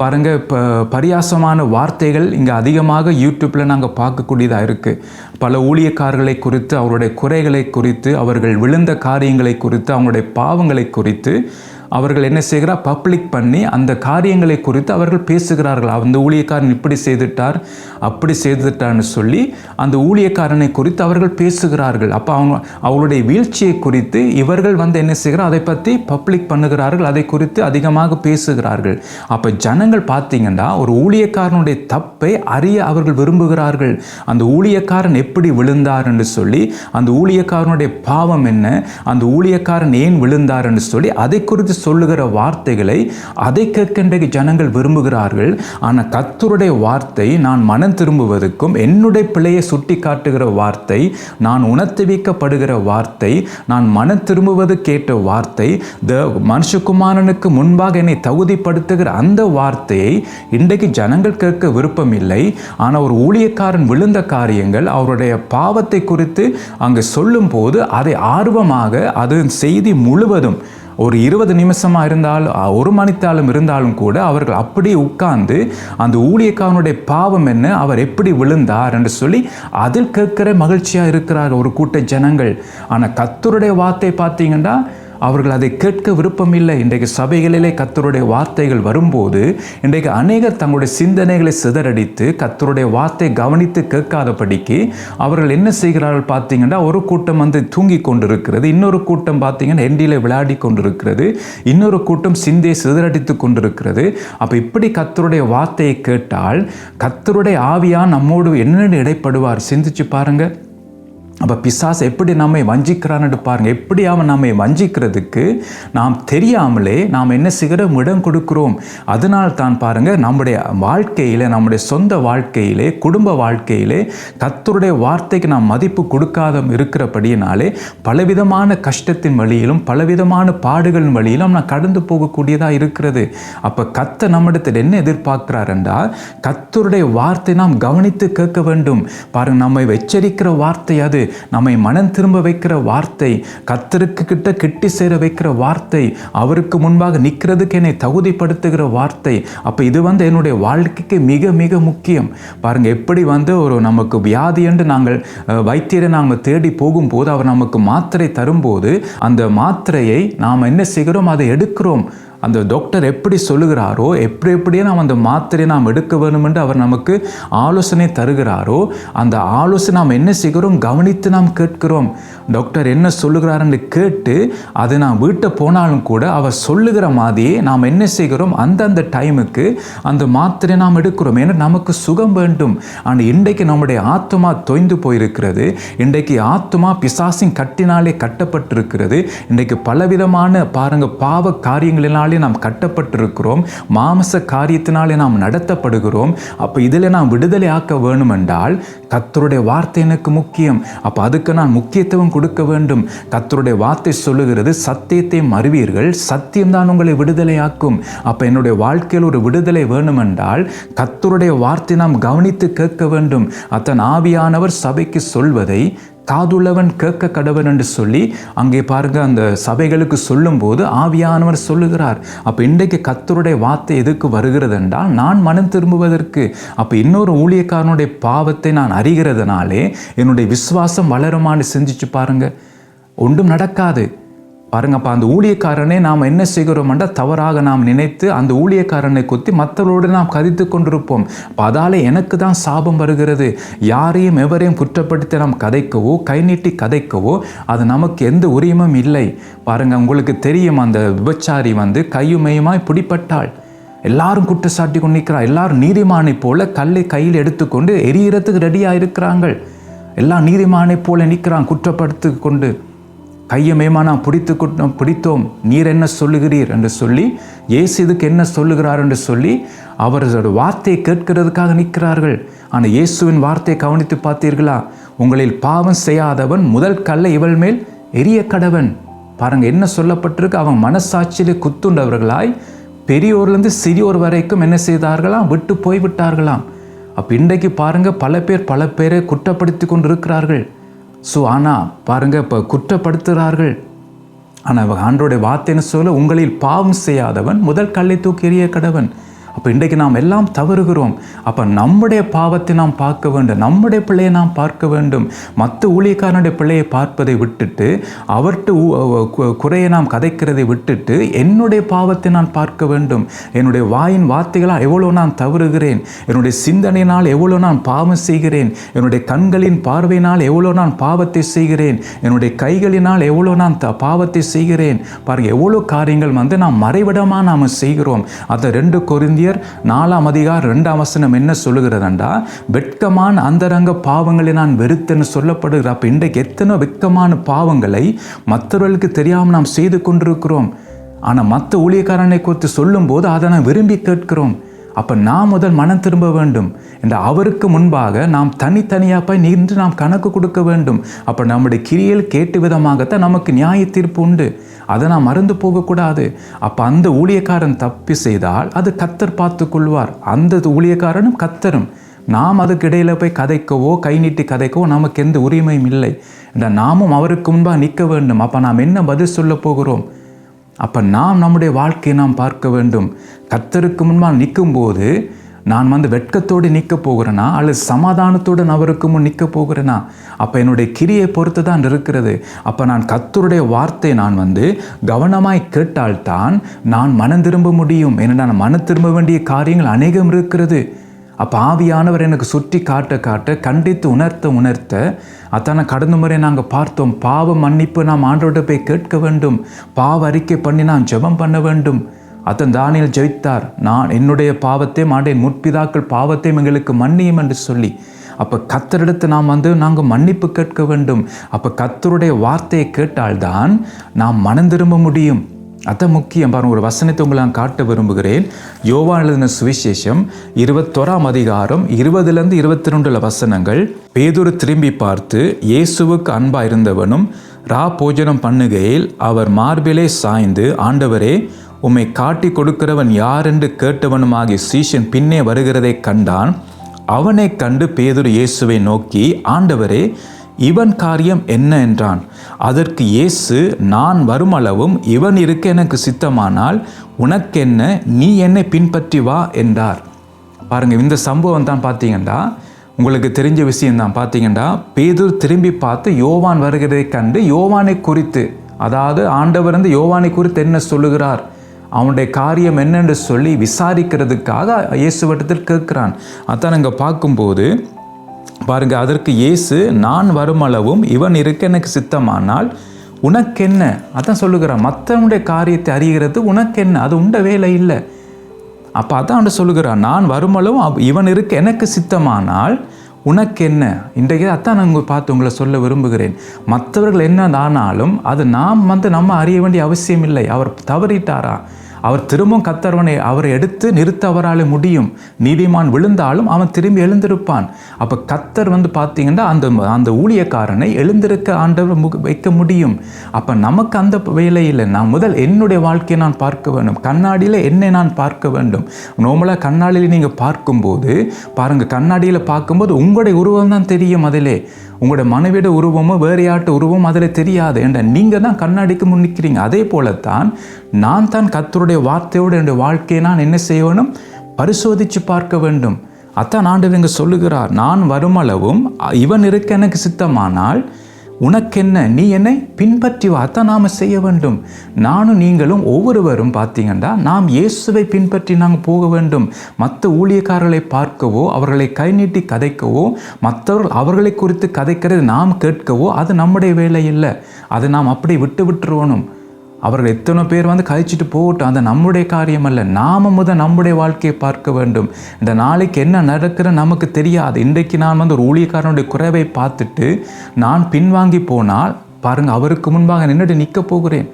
பாருங்கள், இப்போ பரியாசமான வார்த்தைகள் இங்கே அதிகமாக யூடியூப்பில் நாங்கள் பார்க்கக்கூடியதாக இருக்குது. பல ஊழியக்காரர்களை குறித்து, அவருடைய குறைகளை குறித்து, அவர்கள் விழுந்த காரியங்களை குறித்து, அவங்களுடைய பாவங்களை குறித்து அவர்கள் என்ன செய்கிறார்? பப்ளிக் பண்ணி அந்த காரியங்களை குறித்து அவர்கள் பேசுகிறார்கள். அந்த ஊழியக்காரன் இப்படி செய்துட்டார், அப்படி செய்துட்டார்னு சொல்லி அந்த ஊழியக்காரனை குறித்து அவர்கள் பேசுகிறார்கள். அப்போ அவங்களுடைய வீழ்ச்சியை குறித்து இவர்கள் என்ன செய்கிறார்? அதை பற்றி பப்ளிக் பண்ணுகிறார்கள், அதை குறித்து அதிகமாக பேசுகிறார்கள். அப்போ ஜனங்கள் பார்த்தீங்கன்னா ஒரு ஊழியக்காரனுடைய தப்பை அறிய அவர்கள் விரும்புகிறார்கள். அந்த ஊழியக்காரன் எப்படி விழுந்தார் என்று சொல்லி, அந்த ஊழியக்காரனுடைய பாவம் என்ன, அந்த ஊழியக்காரன் ஏன் விழுந்தார் என்று சொல்லி அதை குறித்து சொல்லுகிற வார்த்தைகளை அதை கேட்கின்ற ஜனங்கள் விரும்புகிறார்கள். ஆனால் கர்த்தருடைய வார்த்தை நான் மனம் திரும்புவதற்கும், என்னுடைய பிழையை சுட்டி காட்டுகிற வார்த்தை, நான் உணர்த்துவிக்கப்படுகிற வார்த்தை, நான் மனம் திரும்புவது கேட்ட வார்த்தை, மனுஷகுமாரனுக்கு முன்பாக என்னை தகுதிப்படுத்துகிற அந்த வார்த்தையை இன்றைக்கு ஜனங்கள் கேட்க விருப்பம் இல்லை. ஆனால் ஒரு ஊழியக்காரன் விழுந்த காரியங்கள், அவருடைய பாவத்தை குறித்து அங்கு சொல்லும் போது அதை ஆர்வமாக அது செய்தி முழுவதும் ஒரு 20 நிமிஷமாக இருந்தாலும் 1 மணித்தாலும் இருந்தாலும் கூட அவர்கள் அப்படியே உட்கார்ந்து அந்த ஊழியக்காரனுடைய பாவம் என்ன, அவர் எப்படி விழுந்தார் என்று சொல்லி அதில் கேட்கிற மகிழ்ச்சியாக இருக்கிறார் ஒரு கூட்ட ஜனங்கள். ஆனால் கர்த்தருடைய வார்த்தை பார்த்தீங்கன்னா அவர்கள் அதை கேட்க விருப்பம் இல்லை. இன்றைக்கு சபைகளிலே கர்த்தருடைய வார்த்தைகள் வரும்போது இன்றைக்கு அநேகர் தங்களுடைய சிந்தனைகளை சிதறடித்து கர்த்தருடைய வார்த்தை கவனித்து கேட்காதபடிக்கு அவர்கள் என்ன செய்கிறார்கள் பார்த்தீங்கன்னா, ஒரு கூட்டம் தூங்கி கொண்டிருக்கிறது, இன்னொரு கூட்டம் பார்த்தீங்கன்னா எண்டியில் விளையாடி கொண்டிருக்கிறது, இன்னொரு கூட்டம் சிந்தையை சிதறடித்து கொண்டிருக்கிறது. அப்போ இப்படி கர்த்தருடைய வார்த்தையை கேட்டால் கர்த்தருடைய ஆவியான் நம்மோடு என்னென்னு இடைப்படுவார்? சிந்திச்சு பாருங்க. அப்போ பிசாசு எப்படி நம்மை வஞ்சிக்கிறான்னு பாருங்க. எப்படி அவன் நம்மை வஞ்சிக்கிறதுக்கு நாம் தெரியாமலே நாம் என்ன செய்கிறோம்? இடம் கொடுக்கிறோம். அதனால் தான் பாருங்க, நம்முடைய வாழ்க்கையிலே, நம்முடைய சொந்த வாழ்க்கையிலே, குடும்ப வாழ்க்கையிலே கர்த்தருடைய வார்த்தைக்கு நாம் மதிப்பு கொடுக்காத இருக்கிறபடியினாலே பலவிதமான கஷ்டத்தின் வழியிலும் பலவிதமான பாடுகளின் வழியிலும் நான் கடந்து போகக்கூடியதாக இருக்கிறது. அப்போ கர்த்தர் நம்மிடத்தில் என்ன எதிர்பார்க்கிறார் என்றால், கர்த்தருடைய வார்த்தை நாம் கவனித்து கேட்க வேண்டும். பாருங்க, நம்மை எச்சரிக்கிற வார்த்தை, அது நம்மை மனம் திரும்ப வைக்கிற வார்த்தை, கர்த்தருக்கு கிட்ட கிட்டி சேர வைக்கிற வார்த்தை, அவருக்கு முன்பாக நிற்கிறதுக்கு என்னை தகுதிப்படுத்துகிற வார்த்தை. அப்போ இது என்னுடைய வாழ்க்கைக்கு மிக மிக முக்கியம். பாருங்க, எப்படி ஒரு நமக்கு வியாதி என்று நாங்கள் வைத்தியரை நாங்கள் தேடி போகும்போது அவர் நமக்கு மாத்திரை தரும்போது அந்த மாத்திரையை நாம் என்ன செய்கிறோம்? அதை எடுக்கிறோம். அந்த டாக்டர் எப்படி சொல்லுகிறாரோ, எப்படியே நாம் அந்த மாத்திரையை நாம் எடுக்க வேண்டும் என்று அவர் நமக்கு ஆலோசனை தருகிறாரோ, அந்த ஆலோசனை நாம் என்ன செய்கிறோம்? கவனித்து நாம் கேட்கிறோம். டாக்டர் என்ன சொல்லுகிறார் என்று கேட்டு அதை நாம் வீட்டை போனாலும் கூட அவர் சொல்லுகிற மாதிரியே நாம் என்ன செய்கிறோம்? அந்தந்த டைமுக்கு அந்த மாத்திரை நாம் எடுக்கிறோம். ஏன்னா நமக்கு சுகம் வேண்டும். ஆனால் இன்றைக்கு நம்முடைய ஆத்மா தொய்ந்து போயிருக்கிறது. இன்றைக்கு ஆத்மா பிசாசின் கட்டினாலே கட்டப்பட்டிருக்கிறது. இன்றைக்கு பலவிதமான பாருங்க பாவ காரியங்களினால் நாம் கட்டப்பட்டிருக்கிறோம், மாம்ச காரியத்தினாலே நாம் நடத்தப்படுகிறோம். அப்போ இதில் நாம் விடுதலை ஆக்க வேணும் என்றால் கர்த்தருடைய வார்த்தை எனக்கு முக்கியம். அப்போ அதுக்கு நான் முக்கியத்துவம் கொடுக்க வேண்டும். கர்த்தருடைய வார்த்தை சொல்லுகிறது, சத்தியத்தை அறிவீர்கள், சத்தியம்தான் உங்களை விடுதலை ஆக்கும். அப்போ என்னுடைய வாழ்க்கையில் ஒரு விடுதலை வேணும் என்றால் கர்த்தருடைய வார்த்தை நாம் கவனித்து கேட்க வேண்டும். அத்தன் ஆவியானவர் சபைக்கு சொல்வதை காதுள்ளவன் கேட்க கடவன் என்று சொல்லி அங்கே பாருங்க அந்த சபைகளுக்கு சொல்லும் போது ஆவியானவர் சொல்லுகிறார். அப்போ இன்றைக்கு கர்த்தருடைய வார்த்தை எதுக்கு வருகிறது என்றால் நான் மனம் திரும்புவதற்கு. அப்போ இன்னொரு ஊழியக்காரனுடைய பாவத்தை நான் அறிகிறதுனாலே என்னுடைய விசுவாசம் வளருமான்னு சிந்திச்சு பாருங்க. ஒன்றும் நடக்காது. பாருங்கப்பா, அந்த ஊழியக்காரனை நாம் என்ன செய்கிறோம்னா தவறாக நாம் நினைத்து அந்த ஊழியக்காரனை குத்தி மற்றவர்களோடு நாம் கதித்து கொண்டிருப்போம். அதால் எனக்கு தான் சாபம் வருகிறது. யாரையும் எவரையும் குற்றப்படுத்தி நாம் கதைக்கவோ கை நீட்டி கதைக்கவோ அது நமக்கு எந்த உரிமையும் இல்லை. பாருங்க, உங்களுக்கு தெரியும், அந்த விபச்சாரி கையுமையுமாய் பிடிப்பட்டாள். எல்லாரும் குற்றச்சாட்டி கொண்டு நிற்கிறார். எல்லாரும் நீதிமானை போல கல்லை கையில் எடுத்துக்கொண்டு எரியறதுக்கு ரெடியாக இருக்கிறாங்க. எல்லாம் நீதிமானை போல நிற்கிறான் குற்றப்படுத்தி கொண்டு. கையமேமா நாம் பிடித்தோம், நீர் என்ன சொல்லுகிறீர் என்று சொல்லி, இயேசு இதுக்கு என்ன சொல்லுகிறார் என்று சொல்லி அவர்களோட வார்த்தையை கேட்கிறதுக்காக நிற்கிறார்கள். ஆனால் இயேசுவின் வார்த்தையை கவனித்து பார்த்தீர்களா? உங்களில் பாவம் செய்யாதவன் முதல் கல்லை இவள் மேல் எரிய கடவன். பாருங்க என்ன சொல்லப்பட்டிருக்கு. அவன் மனசாட்சியிலே குத்துண்டவர்களாய் பெரியோர்லேருந்து சிறியோர் வரைக்கும் என்ன செய்தார்களாம்? விட்டு போய் விட்டார்களாம். அப்போ இன்றைக்கு பாருங்க, பல பேரை குற்றப்படுத்தி கொண்டு இருக்கிறார்கள். ஆனால் பாருங்க, இப்போ குற்றப்படுத்துகிறார்கள். ஆனால் ஆண்டோடைய வார்த்தைன்னு சொல்ல, உங்களில் பாவம் செய்யாதவன் முதல் கல்லை தூக்கி எறிய கடவன். அப்போ இன்றைக்கு நாம் எல்லாம் தவறுகிறோம். அப்போ நம்முடைய பாவத்தை நாம் பார்க்க வேண்டும், நம்முடைய பிள்ளையை நாம் பார்க்க வேண்டும். மற்ற ஊழியக்காரனுடைய பிள்ளையை பார்ப்பதை விட்டுட்டு, அவர்கிட்ட குறையை நாம் கதைக்கிறதை விட்டுட்டு, என்னுடைய பாவத்தை நான் பார்க்க வேண்டும். என்னுடைய வாயின் வார்த்தைகளால் எவ்வளோ நான் தவறுகிறேன், என்னுடைய சிந்தனையினால் எவ்வளோ நான் பாவம் செய்கிறேன், என்னுடைய கண்களின் பார்வையினால் எவ்வளோ நான் பாவத்தை செய்கிறேன், என்னுடைய கைகளினால் எவ்வளோ நான் பாவத்தை செய்கிறேன். பாருங்கள், எவ்வளோ காரியங்கள் நாம் மறைவிடமாக நாம் செய்கிறோம். அதை 2 கொரிந்தியர் 4:2 என்ன சொல்லுகிறதா? வெட்கமான அந்தரங்க பாவங்களை நான் வெறுத்தேன்னு சொல்லப்படுகிற. அப்போ இன்றைக்கு எத்தனை வெட்கமான பாவங்களை மற்றவர்களுக்கு தெரியாமல் நாம் செய்து கொண்டிருக்கிறோம். ஆனால் மற்ற ஊழியக்காரனை குறித்து சொல்லும்போது அதை நான் விரும்பி கேட்கிறோம். அப்போ நாம் முதல் மனம் திரும்ப வேண்டும் என்ற அவருக்கு முன்பாக நாம் தனித்தனியாக போய் நின்று நாம் கணக்கு கொடுக்க வேண்டும். அப்போ நம்முடைய கிரியையில் கேட்டு விதமாகத்தான் நமக்கு நியாய தீர்ப்பு உண்டு. அதை நாம் மறந்து போகக்கூடாது. அப்போ அந்த ஊழியக்காரன் தப்பி செய்தால் அது கர்த்தர் பார்த்து கொள்வார். அந்த ஊழியக்காரனும் கர்த்தரும். நாம் அதுக்கு இடையில் போய் கதைக்கவோ கை நீட்டி கதைக்கவோ நமக்கு எந்த உரிமையும் இல்லை. நாமும் அவருக்கு முன்பாக நிற்க வேண்டும். அப்போ நாம் என்ன பதில் சொல்ல போகிறோம்? அப்போ நாம் நம்முடைய வாழ்க்கையை நாம் பார்க்க வேண்டும். கர்த்தருக்கு முன்பாக நிற்கும்போது நான் வெட்கத்தோடு நிற்க போகிறேனா அல்லது சமாதானத்தோடு அவருக்கு முன் நிற்க போகிறேனா? அப்போ என்னுடைய கிரியை பொறுத்து தான் இருக்கிறது. அப்போ நான் கர்த்தருடைய வார்த்தை நான் கவனமாய் கேட்டால்தான் நான் மனம் திரும்ப முடியும். ஏன்னா நான் மனம் திரும்ப வேண்டிய காரியங்கள் அநேகம் இருக்கிறது. அப்போ ஆவியானவர் எனக்கு சுற்றி காட்ட கண்டித்து உணர்த்த அத்தான கடந்த முறை நாங்கள் பார்த்தோம். பாவ மன்னிப்பு நாம் ஆண்டவர்கிட்ட போய் கேட்க வேண்டும். பாவ அறிக்கை பண்ணி நான் ஜெபம் பண்ண வேண்டும். அத்தன் தானியேல் ஜெயித்தார். நான் என்னுடைய பாவத்தையும் ஆண்டேன், முற்பிதாக்கள் பாவத்தையும் எங்களுக்கு மன்னியும் என்று சொல்லி. அப்போ கர்த்தரிடத்து நாம் நாங்கள் மன்னிப்பு கேட்க வேண்டும். அப்போ கர்த்தருடைய வார்த்தையை கேட்டால்தான் நாம் மனம் திரும்ப முடியும். அதான் முக்கியம். பாருங்கள், ஒரு வசனத்தை உங்களை நான் காட்ட விரும்புகிறேன். யோவான் எழுதின சுவிசேஷம் 21:20-22 வசனங்கள். பேதுரு திரும்பி பார்த்து இயேசுவுக்கு அன்பாக இருந்தவனும் போஜனம் பண்ணுகையில் அவர் மார்பிலே சாய்ந்து, ஆண்டவரே, உம்மை காட்டி கொடுக்கிறவன் யார் என்று கேட்டவனுமாகிய சீஷன் பின்னே வருகிறதை கண்டான். அவனை கண்டு பேதுரு இயேசுவை நோக்கி, ஆண்டவரே, இவன் காரியம் என்ன என்றான். அதற்கு இயேசு, நான் வருமளவும் இவன் இருக்க எனக்கு சித்தமானால் உனக்கென்ன, நீ என்னை பின்பற்றி வா என்றார். பாருங்க, இந்த சம்பவம் தான் பார்த்தீங்கன்னா உங்களுக்கு தெரிஞ்ச விஷயம் தான். பார்த்தீங்கன்னா பேதுரு திரும்பி பார்த்து யோவான் வருகிறதை கண்டு யோவானை குறித்து, அதாவது ஆண்டவர் யோவானை குறித்து என்ன சொல்லுகிறார், அவனுடைய காரியம் என்னென்று சொல்லி விசாரிக்கிறதுக்காக இயேசுவிடத்தில் கேட்கிறான். அதான் இங்கே பார்க்கும்போது பாருங்க, அதற்கு இயேசு, நான் வருமளவும் இவன் இருக்க எனக்கு சித்தமானால் உனக்கென்ன, அதான் சொல்லுகிறான். மற்றவனுடைய காரியத்தை அறிகிறது உனக்கென்ன, அது உண்ட வேலை இல்லை. அப்போ அதான் சொல்லுகிறான், நான் வருமளவும் இவன் இருக்க எனக்கு சித்தமானால் உனக்கென்ன. இன்றைக்கு அதான் நான் பார்த்து உங்களை சொல்ல விரும்புகிறேன். மற்றவர்கள் என்னதானாலும் அது நாம் நம்ம அறிய வேண்டிய அவசியம் இல்லை. அவர் தவறிட்டாரா, அவர் திரும்பவும் கர்த்தர்வனை அவரை எடுத்து நிறுத்த அவரால் முடியும். நீதிமான் விழுந்தாலும் அவன் திரும்பி எழுந்திருப்பான். அப்போ கர்த்தர் பார்த்தீங்கன்னா அந்த ஊழியக்காரனை எழுந்திருக்க ஆண்டவர் வைக்க முடியும். அப்போ நமக்கு அந்த வேலையில் நான் முதல் என்னுடைய வாழ்க்கையை நான் பார்க்க வேண்டும். கண்ணாடியில் என்னை நான் பார்க்க வேண்டும். நார்மலாக கண்ணாடியில் நீங்கள் பார்க்கும்போது பாருங்கள், கண்ணாடியில் பார்க்கும்போது உங்களுடைய உருவம் தான் தெரியும். அதிலே உங்களுடைய மனைவியோட உருவமோ வேறு யாட்ட உருவம் அதில் தெரியாது. என்ற நீங்கள் தான் கண்ணாடிக்கு முன் நிற்கிறீங்க. அதே போலத்தான் நான் தான் கர்த்தருடைய வார்த்தையோடு என்னுடைய வாழ்க்கையை நான் என்ன செய்ய வேண்டும், பரிசோதித்து பார்க்க வேண்டும். அத்தான் ஆண்டவர் இங்கே சொல்லுகிறார், நான் வருமளவும் இவன் இருக்க எனக்கு சித்தமானால் உனக்கென்ன, நீ என்னை பின்பற்றி வா, அதான் நாம் செய்ய வேண்டும். நானும் நீங்களும் ஒவ்வொருவரும் பார்த்தீங்கன்னா நாம் இயேசுவை பின்பற்றி நாங்கள் போக வேண்டும். மற்ற ஊழியக்காரர்களை பார்க்கவோ, அவர்களை கை நீட்டி கதைக்கவோ, மற்றவர்கள் அவர்களை குறித்து கதைக்கிறது நாம் கேட்கவோ அது நம்முடைய வேலை இல்லை. அதை நாம் அப்படி விட்டுருவணும். அவர்கள் எத்தனை பேர் கழிச்சிட்டு போகட்டும், அது நம்முடைய காரியம் அல்ல. நாம் நம்முடைய வாழ்க்கையை பார்க்க வேண்டும். இந்த நாளைக்கு என்ன நடக்கிற நமக்கு தெரியாது. இன்றைக்கு நான் ஒரு ஊழியக்காரனுடைய குறைவை பார்த்துட்டு நான் பின்வாங்கி போனால் பாருங்கள், அவருக்கு முன்பாக நின்றுட்டு நிற்க போகிறேன்.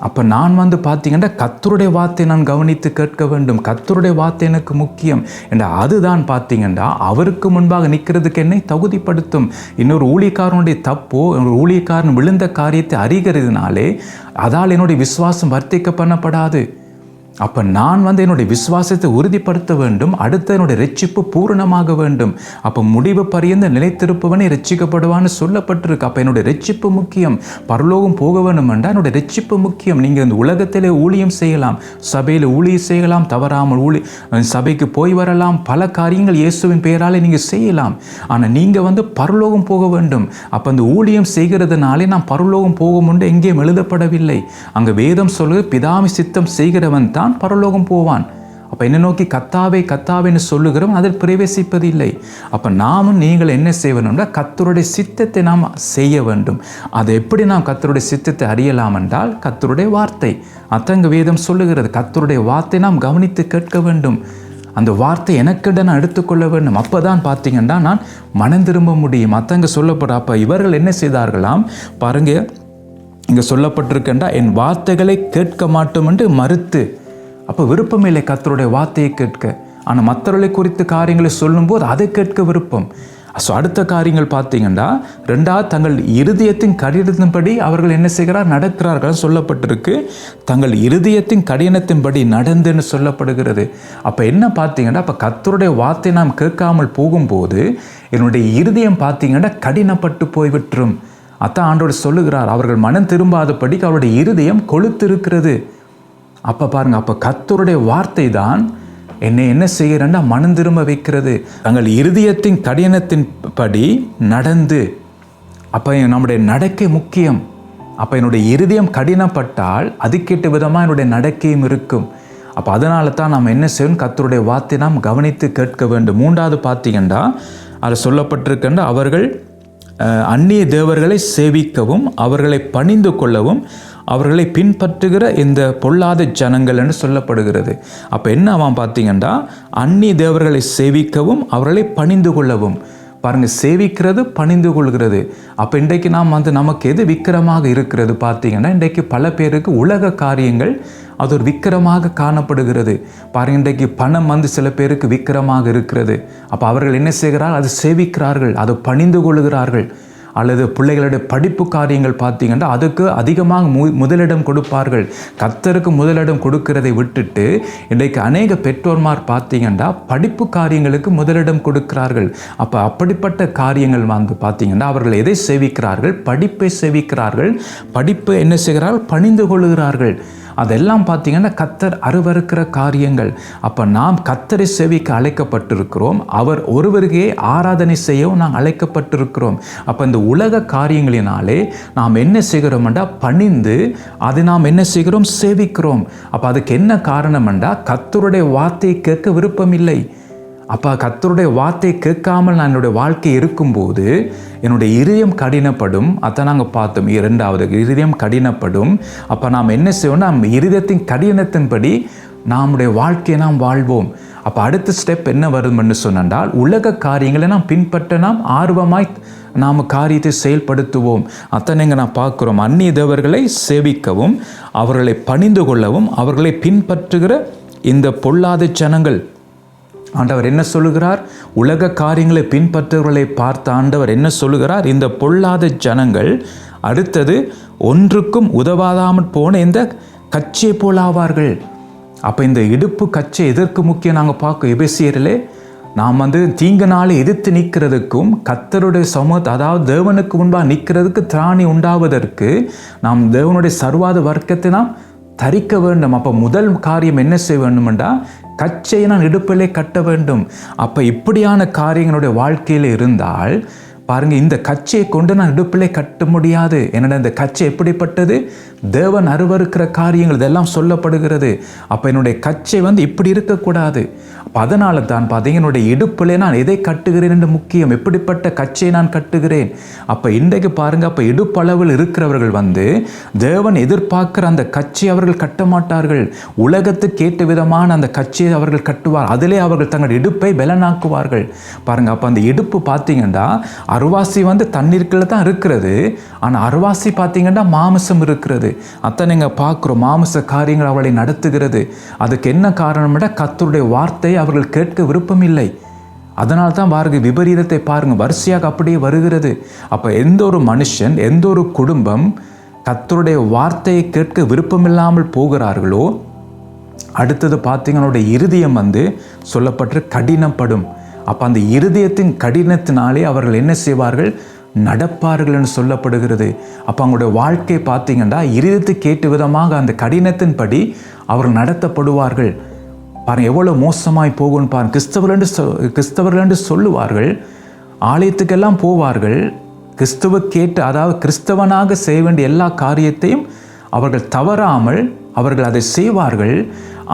அப்போ நான் பார்த்தீங்கன்னா கர்த்தருடைய வார்த்தை நான் கவனித்து கேட்க வேண்டும். கர்த்தருடைய வார்த்தை எனக்கு முக்கியம் என்ற அதுதான் பார்த்தீங்கன்னா அவருக்கு முன்பாக நிற்கிறதுக்கு என்னை தகுதிப்படுத்தும். இன்னொரு ஊழியக்காரனுடைய தப்போ, ஒரு ஊழியக்காரன் விழுந்த காரியத்தை அறிகிறதுனாலே அதால் என்னுடைய விசுவாசம் வர்த்திக்க பண்ணப்படாது. அப்போ நான் என்னுடைய விசுவாசத்தை உறுதிப்படுத்த வேண்டும். அடுத்த என்னுடைய ரட்சிப்பு பூரணமாக வேண்டும். அப்போ முடிவு பரியந்த நிலைத்திருப்பவனே ரட்சிக்கப்படுவான்னு சொல்லப்பட்டிருக்கு. அப்போ என்னுடைய ரட்சிப்பு முக்கியம். பரலோகம் போக வேண்டும் என்றால் என்னுடைய ரட்சிப்பு முக்கியம். நீங்கள் இந்த உலகத்திலே ஊழியம் செய்யலாம், சபையில் ஊழியம் செய்யலாம், தவறாமல் சபைக்கு போய் வரலாம், பல காரியங்கள் இயேசுவின் பெயராலே நீங்கள் செய்யலாம். ஆனால் நீங்கள் பரலோகம் போக வேண்டும். அப்போ அந்த ஊழியம் செய்கிறதுனாலே நான் பரலோகம் போகும் என்று எங்கேயும் எழுதப்படவில்லை. அங்கே வேதம் சொல்லுது, பிதாவின் சித்தம் செய்கிறவன் தான் பரலோகம் போவான். அப்போ என்ன நோக்கி கத்தாவே கத்தாவேன்னு சொல்லுகிறோம், அதில் பிரவேசிப்பதில்லை. அப்போ நாமும் நீங்கள் என்ன செய்ய வேண்டும்னா கர்த்தருடைய சித்தத்தை நாம் செய்ய வேண்டும். அதை எப்படி நாம் கர்த்தருடைய சித்தத்தை அறியலாம் என்றால் கர்த்தருடைய வார்த்தை. அத்தங்க வேதம் சொல்லுகிறது, கர்த்தருடைய வார்த்தை நாம் கவனித்து கேட்க வேண்டும். அந்த வார்த்தை எனக்கிட்ட நான் எடுத்துக்கொள்ள வேண்டும். அப்போ தான் பார்த்தீங்கன்னா நான் மனம் திரும்ப முடியும். அத்தங்க சொல்லப்படுற அப்போ இவர்கள் என்ன செய்தார்களாம் பாருங்க, இங்கே சொல்லப்பட்டிருக்கேன்டா, என் வார்த்தைகளை கேட்க மாட்டோம் என்று மறுத்து. அப்போ விருப்பம் இல்லை கர்த்தருடைய வார்த்தையை கேட்க. ஆனால் மற்றவர்களை குறித்து காரியங்களை சொல்லும்போது அதை கேட்க விருப்பம். ஸோ அடுத்த காரியங்கள் பார்த்தீங்கன்னா ரெண்டாவது, தங்கள் இருதயத்தின் கடினத்தின்படி அவர்கள் என்ன செய்கிறார், நடக்கிறார்கள் சொல்லப்பட்டிருக்கு. தங்கள் இருதயத்தின் கடினத்தின்படி நடந்துன்னு சொல்லப்படுகிறது. அப்போ என்ன பார்த்தீங்கன்னா, அப்போ கர்த்தருடைய வார்த்தை நாம் கேட்காமல் போகும்போது என்னுடைய இருதயம் பார்த்தீங்கன்னா கடினப்பட்டு போய்விட்டுரும். அதான் ஆண்டவர் சொல்லுகிறார், அவர்கள் மனம் திரும்பாதபடிக்கு அவருடைய இருதயம் கொழுத்திருக்கிறது. அப்போ பாருங்க, அப்போ கர்த்தருடைய வார்த்தை தான் என்னை என்ன செய்கிறேன்னா மனம் திரும்ப வைக்கிறது. தங்கள் இருதயத்தின் கடினத்தின் படி நடந்து. அப்போ நம்முடைய நடக்கை முக்கியம். அப்போ என்னுடைய இருதயம் கடினப்பட்டால் அதுக்கேற்ற விதமாக என்னுடைய நடக்கையும் இருக்கும். அப்போ அதனால தான் நாம் என்ன செய்யணும், கர்த்தருடைய வார்த்தை நாம் கவனித்து கேட்க வேண்டும். மூன்றாவது பார்த்தீங்கன்னா அது சொல்லப்பட்டிருக்கின்ற அவர்கள் அந்நிய தேவர்களை சேவிக்கவும் அவர்களை பணிந்து கொள்ளவும் அவர்களை பின்பற்றுகிற இந்த பொல்லாத ஜனங்கள் என்று சொல்லப்படுகிறது. அப்போ என்ன அவன் பார்த்தீங்கன்னா அந்நிய தேவர்களை சேவிக்கவும் அவர்களை பணிந்து கொள்ளவும். பாருங்கள், சேவிக்கிறது பணிந்து கொள்கிறது. அப்போ இன்றைக்கு நாம் நமக்கு எது விக்கிரமாக இருக்கிறது பார்த்தீங்கன்னா, இன்றைக்கு பல பேருக்கு உலக காரியங்கள் அது ஒரு விக்கிரமாக காணப்படுகிறது. பாருங்கள், இன்றைக்கு பணம் சில பேருக்கு விக்கிரமாக இருக்கிறது. அப்போ அவர்கள் என்ன செய்கிறார்கள், அதை சேவிக்கிறார்கள், அதை பணிந்து கொள்கிறார்கள். அல்லது பிள்ளைகளுடைய படிப்பு காரியங்கள் பார்த்தீங்கன்னா அதுக்கு அதிகமாக முதலிடம் கொடுப்பார்கள். கர்த்தருக்கு முதலிடம் கொடுக்கிறதை விட்டுட்டு இன்றைக்கு அநேக பெற்றோர்மார் பார்த்தீங்கன்னா படிப்பு காரியங்களுக்கு முதலிடம் கொடுக்கிறார்கள். அப்போ அப்படிப்பட்ட காரியங்கள் பார்த்தீங்கன்னா அவர்கள் எதை சேவிக்கிறார்கள், படிப்பை சேவிக்கிறார்கள். படிப்பை என்ன செய்கிறார்கள், பணிந்து கொள்கிறார்கள். அதெல்லாம் பார்த்தீங்கன்னா கர்த்தர் அருவருக்கிற காரியங்கள். அப்போ நாம் கர்த்தரை சேவிக்க அழைக்கப்பட்டிருக்கிறோம். அவர் ஒருவருக்கே ஆராதனை செய்யவும் நாம் அழைக்கப்பட்டிருக்கிறோம். அப்போ இந்த உலக காரியங்களினாலே நாம் என்ன செய்கிறோம் என்றால் பணிந்து அதை நாம் என்ன செய்கிறோம், சேவிக்கிறோம். அப்போ அதுக்கு என்ன காரணம் என்றால் கர்த்தருடைய வார்த்தையை கேட்க விருப்பம் இல்லை. அப்போ கர்த்தருடைய வார்த்தையை கேட்காமல் நான் என்னுடைய வாழ்க்கை இருக்கும்போது என்னுடைய இதயம் கடினப்படும். அதை நாங்கள் பார்த்தோம். இரண்டாவது, இதயம் கடினப்படும். அப்போ நாம் என்ன செய்வோம், நம்ம இதயத்தின் கடினத்தின்படி நம்முடைய வாழ்க்கையை நாம் வாழ்வோம். அப்போ அடுத்த ஸ்டெப் என்ன வரும்னு சொன்னால் உலக காரியங்களை நாம் பின்பற்ற நாம் ஆர்வமாய் நாம் காரியத்தை செயல்படுத்துவோம். அத்தனை நான் பார்க்குறோம். அந்நிய தேவர்களை சேவிக்கவும் அவர்களை பணிந்து கொள்ளவும் அவர்களை பின்பற்றுகிற இந்த பொல்லாத ஜனங்கள். ஆண்டவர் என்ன சொல்லுகிறார், உலக காரியங்களை பின்பற்றுவர்களை பார்த்த ஆண்டவர் என்ன சொல்லுகிறார், இந்த பொல்லாத ஜனங்கள் அடுத்தது ஒன்றுக்கும் உதவாதாமல் போன இந்த கச்சை போலாவார்கள். அப்போ இந்த இடுப்பு கச்சை எதற்கு முக்கியம் நாங்கள் பார்க்க எபேசியரிலே நாம் தீங்கனாலே எதிர்த்து நிற்கிறதுக்கும் கர்த்தருடைய சமூகத்தை அதாவது தேவனுக்கு முன்பாக நிற்கிறதுக்கு திராணி உண்டாவதற்கு நாம் தேவனுடைய சர்வாத வர்க்கத்தை நாம் தரிக்க வேண்டும். அப்போ முதல் காரியம் என்ன செய்ய வேண்டுமெண்டா கச்சையை நான் இடுப்பிலே கட்ட வேண்டும். அப்போ இப்படியான காரியங்களுடைய வாழ்க்கையில் இருந்தால் பாருங்க, இந்த கச்சையை கொண்டு நான் இடுப்பிலே கட்ட முடியாது. என்னடா இந்த கச்சை எப்படிப்பட்டது? தேவன் அருவருக்கிற காரியங்கள் இதெல்லாம் சொல்லப்படுகிறது. அப்போ என்னுடைய கச்சை இப்படி இருக்கக்கூடாது. அப்போ அதனால தான் பார்த்தீங்க, என்னுடைய இடுப்பிலே நான் எதை கட்டுகிறேன் என்று முக்கியம். எப்படிப்பட்ட கச்சையை நான் கட்டுகிறேன். அப்போ இன்றைக்கு பாருங்க, அப்போ இடுப்பளவில் இருக்கிறவர்கள் தேவன் எதிர்பார்க்கிற அந்த கச்சையை அவர்கள் கட்ட மாட்டார்கள். உலகத்துக்கு ஏற்ற விதமான அந்த கச்சையை அவர்கள் கட்டுவார். அதிலே அவர்கள் தங்கள் இடுப்பை பலனாக்குவார்கள். பாருங்க, அப்போ அந்த இடுப்பு பார்த்தீங்கன்னா அருவாசி தண்ணீருக்குள்ள தான் இருக்கிறது. ஆனால் அருவாசி பார்த்தீங்கன்னா மாமிசம் இருக்கிறது. அத்தை நீங்கள் பார்க்குறோம், மாமிச காரியங்கள் அவளை நடத்துகிறது. அதுக்கு என்ன காரணம்னா, கர்த்தருடைய வார்த்தையை அவர்கள் கேட்க விருப்பம் இல்லை. அதனால தான் பாருங்க, விபரீதத்தை பாருங்க, வரிசையாக அப்படியே வருகிறது. அப்போ எந்த ஒரு மனுஷன், எந்த ஒரு குடும்பம் கர்த்தருடைய வார்த்தையை கேட்க விருப்பம் இல்லாமல் போகிறார்களோ, அடுத்தது பார்த்தீங்கன்னா இருதயம் சொல்லப்பட்டு கடினப்படும். அப்போ அந்த இருதயத்தின் கடினத்தினாலே அவர்கள் என்ன செய்வார்கள்? நடப்பார்கள் என்று சொல்லப்படுகிறது. அப்போ அவங்களுடைய வாழ்க்கை பார்த்தீங்கன்னா இருதயத்துக்கு ஏற்ற விதமாக அந்த கடினத்தின்படி அவர்கள் நடத்தப்படுவார்கள். பாருங்கள் எவ்வளோ மோசமாய் போகும்னு பாருங்கள். கிறிஸ்தவர்கள் என்று சொல்லுவார்கள், ஆலயத்துக்கெல்லாம் போவார்கள், கிறிஸ்துவுக்கேற்ற, அதாவது கிறிஸ்தவனாக செய்ய வேண்டிய எல்லா காரியத்தையும் அவர்கள் தவறாமல் அவர்கள் அதை செய்வார்கள்.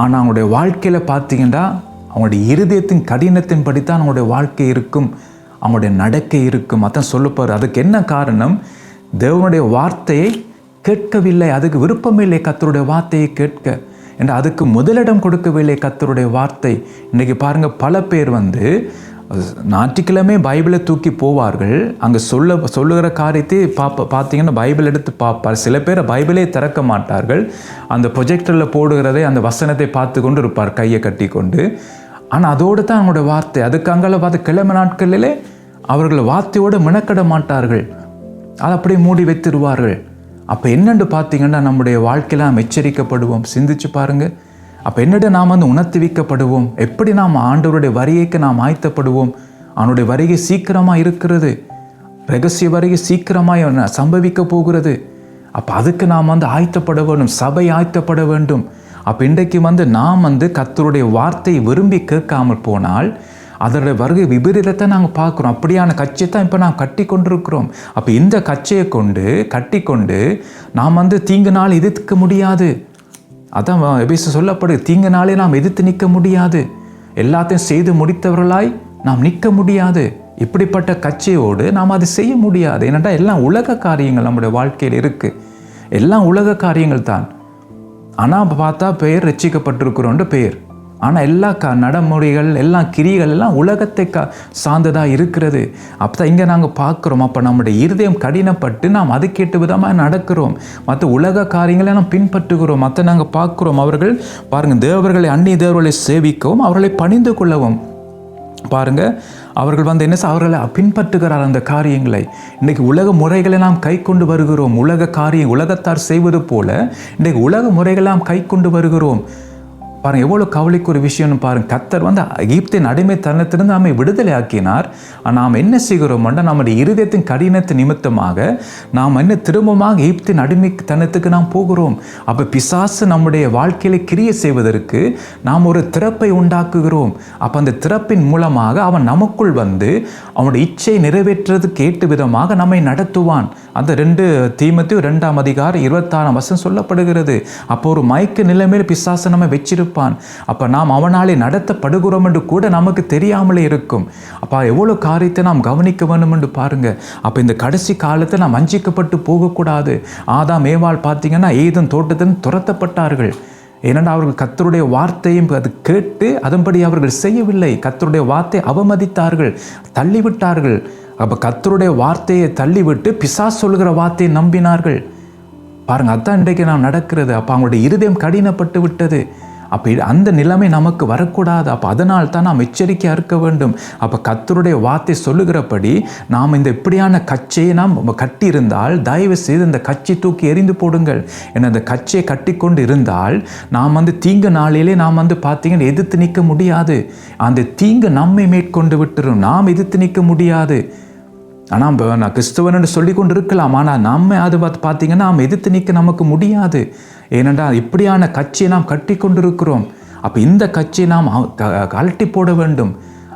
ஆனால் அவங்களுடைய வாழ்க்கையில் பார்த்தீங்கன்னா அவங்களுடைய இருதயத்தின் கடினத்தின் படித்தான் அவங்களுடைய வாழ்க்கை இருக்கும், அவங்களுடைய நடக்கை இருக்கும். அதான் சொல்லப்பாரு. அதுக்கு என்ன காரணம்? தேவனுடைய வார்த்தையை கேட்கவில்லை, அதுக்கு விருப்பமில்லை கர்த்தருடைய வார்த்தையை கேட்க என்று அதுக்கு முதலிடம் கொடுக்கவில்லை கர்த்தருடைய வார்த்தை. இன்றைக்கி பாருங்கள், பல பேர் ஞாயிற்றுக்கிழமை பைபிளை தூக்கி போவார்கள். அங்கே சொல்லுகிற காரியத்தை பார்த்தீங்கன்னா பைபிள் எடுத்து பார்ப்பார். சில பேரை பைபிளே திறக்க மாட்டார்கள். அந்த ப்ரொஜெக்டரில் போடுகிறதை அந்த வசனத்தை பார்த்து கொண்டு இருப்பார், கையை கட்டி கொண்டு. ஆனால் அதோடு தான் அவங்களோட வார்த்தை. அதுக்கு அங்கே பார்த்து கிழமை நாட்களிலே அவர்கள் வார்த்தையோடு மினக்கட மாட்டார்கள், அதை அப்படியே மூடி வைத்திருவார்கள். அப்போ என்னென்று பார்த்தீங்கன்னா நம்முடைய வாழ்க்கையில் நாம் எச்சரிக்கப்படுவோம். சிந்திச்சு பாருங்கள். அப்போ என்னிட நாம் உணர்த்துவிக்கப்படுவோம். எப்படி நாம் ஆண்டவருடைய வருகைக்கு நாம் ஆயத்தப்படுவோம்? அவனுடைய வருகை சீக்கிரமாக இருக்கிறது, ரகசிய வருகை சீக்கிரமாக சம்பவிக்க போகிறது. அப்போ அதுக்கு நாம் ஆயத்தப்பட வேண்டும், சபை ஆயத்தப்பட வேண்டும். அப்போ இன்றைக்கு நாம் கர்த்தருடைய வார்த்தையை விரும்பி கேட்காமல் போனால் அதோடைய வருகை விபரீதத்தை நாங்கள் பார்க்குறோம். அப்படியான கச்சையை தான் இப்போ நாம் கட்டி கொண்டிருக்கிறோம். அப்போ இந்த கச்சையை கட்டி கொண்டு நாம் தீங்கு நாள் எதிர்க்க முடியாது. அதான் எபேசு சொல்லப்படுது, தீங்கு நாளே நாம் எதிர்த்து நிற்க முடியாது, எல்லாத்தையும் செய்து முடித்தவர்களாய் நாம் நிற்க முடியாது. இப்படிப்பட்ட கச்சையோடு நாம் அதை செய்ய முடியாது. ஏனென்றா எல்லாம் உலக காரியங்கள் நம்முடைய வாழ்க்கையில் இருக்குது, எல்லாம் உலக காரியங்கள் தான். ஆனால் பார்த்தா பெயர் ரட்சிக்கப்பட்டிருக்கிறோன்ற பெயர், ஆனால் எல்லா நடைமுறைகள், எல்லா கிரிகள் எல்லாம் உலகத்தை சார்ந்ததாக இருக்கிறது. அப்போ தான் இங்கே நாங்கள் பார்க்குறோம். அப்போ நம்முடைய இருதயம் கடினப்பட்டு நாம் அதுக்கேற்ற விதமாக நடக்கிறோம், மற்ற உலக காரியங்களை நாம் பின்பற்றுகிறோம். மற்ற நாங்கள் பார்க்குறோம், அவர்கள் பாருங்கள், தேவர்களை அந்நிய தேவர்களை சேவிக்கவும் அவர்களை பணிந்து கொள்ளவும். பாருங்கள், அவர்கள் என்ன அவர்களை பின்பற்றுகிறார் அந்த காரியங்களை. இன்றைக்கு உலக முறைகளை நாம் கை கொண்டு வருகிறோம். உலகத்தார் செய்வது போல இன்றைக்கு உலக முறைகளை நாம் கை கொண்டு வருகிறோம். பாருங்கள், எவ்வளோ கவலைக்கு ஒரு விஷயம்னு பாருங்கள். கர்த்தர் எகிப்தின் அடிமைத்தனத்திலிருந்து நம்மை விடுதலை ஆக்கினார். நாம் என்ன செய்கிறோம்னா, நம்முடைய இருதயத்தின் கடினத்தின் நிமித்தமாக நாம் திரும்பமாக எகிப்தின் அடிமைத்தனத்துக்கு நாம் போகிறோம். அப்போ பிசாசு நம்முடைய வாழ்க்கையில கிரியை செய்வதற்கு நாம் ஒரு திறப்பை உண்டாக்குகிறோம். அப்போ அந்த திறப்பின் மூலமாக அவன் நமக்குள் அவனுடைய இச்சையை நிறைவேற்றுறதுக்கு ஏற்ற விதமாக நம்மை நடத்துவான். அந்த 2 தீமோத்தேயு 2:26 சொல்லப்படுகிறது. அப்போ ஒரு மயக்க நிலைமையில் பிசாசு நம்ம வச்சிருப்பான். அப்போ நாம் அவனாலே நடத்தப்படுகிறோம் என்று கூட நமக்கு தெரியாமலே இருக்கும். அப்போ எவ்வளோ காரியத்தை நாம் கவனிக்க வேண்டும் என்று பாருங்க. அப்போ இந்த கடைசி காலத்தை நாம் வஞ்சிக்கப்பட்டு போகக்கூடாது. ஆதாம் ஏவாள் பார்த்தீங்கன்னா ஏதேன் தோட்டத்தில் துரத்தப்பட்டார்கள். ஏனென்றால் அவர்கள் கர்த்தருடைய வார்த்தையும் அது கேட்டு அதன்படி அவர்கள் செய்யவில்லை. கர்த்தருடைய வார்த்தையை அவமதித்தார்கள், தள்ளிவிட்டார்கள். அப்போ கர்த்தருடைய வார்த்தையை தள்ளிவிட்டு பிசாசு சொல்கிற வார்த்தையை நம்பினார்கள். பாருங்கள், அதுதான் இன்றைக்கு நாம் நடக்கிறது. அப்போ அவங்களுடைய இருதயம் கடினப்பட்டு விட்டது. அப்போ அந்த நிலைமை நமக்கு வரக்கூடாது. அப்போ அதனால் தான் நாம் எச்சரிக்கையாக இருக்க வேண்டும். அப்போ கர்த்தருடைய வார்த்தை சொல்லுகிறபடி நாம் இந்த இப்படியான கச்சையை நாம் கட்டியிருந்தால் தயவு செய்து இந்த கச்சை தூக்கி எறிந்து போடுங்கள். ஏன்னா அந்த கச்சையை கட்டி கொண்டு இருந்தால் நாம் தீங்கு நாளிலே நாம் பார்த்தீங்கன்னா எதிர்த்து நிற்க முடியாது. அந்த தீங்கு நம்மை மேற்கொண்டு விட்டுரும், நாம் எதிர்த்து நிற்க முடியாது. ஆனால் நான் கிறிஸ்தவன் சொல்லி கொண்டு இருக்கலாம், ஆனால் நம்ம அது பார்த்தீங்கன்னா நாம் எதிர்த்து நிற்க நமக்கு முடியாது. ஏனென்றால் இப்படியான கட்சியை நாம் கட்டி கொண்டிருக்கிறோம். அப்போ இந்த கட்சியை நாம் கழட்டி போட வேண்டும்.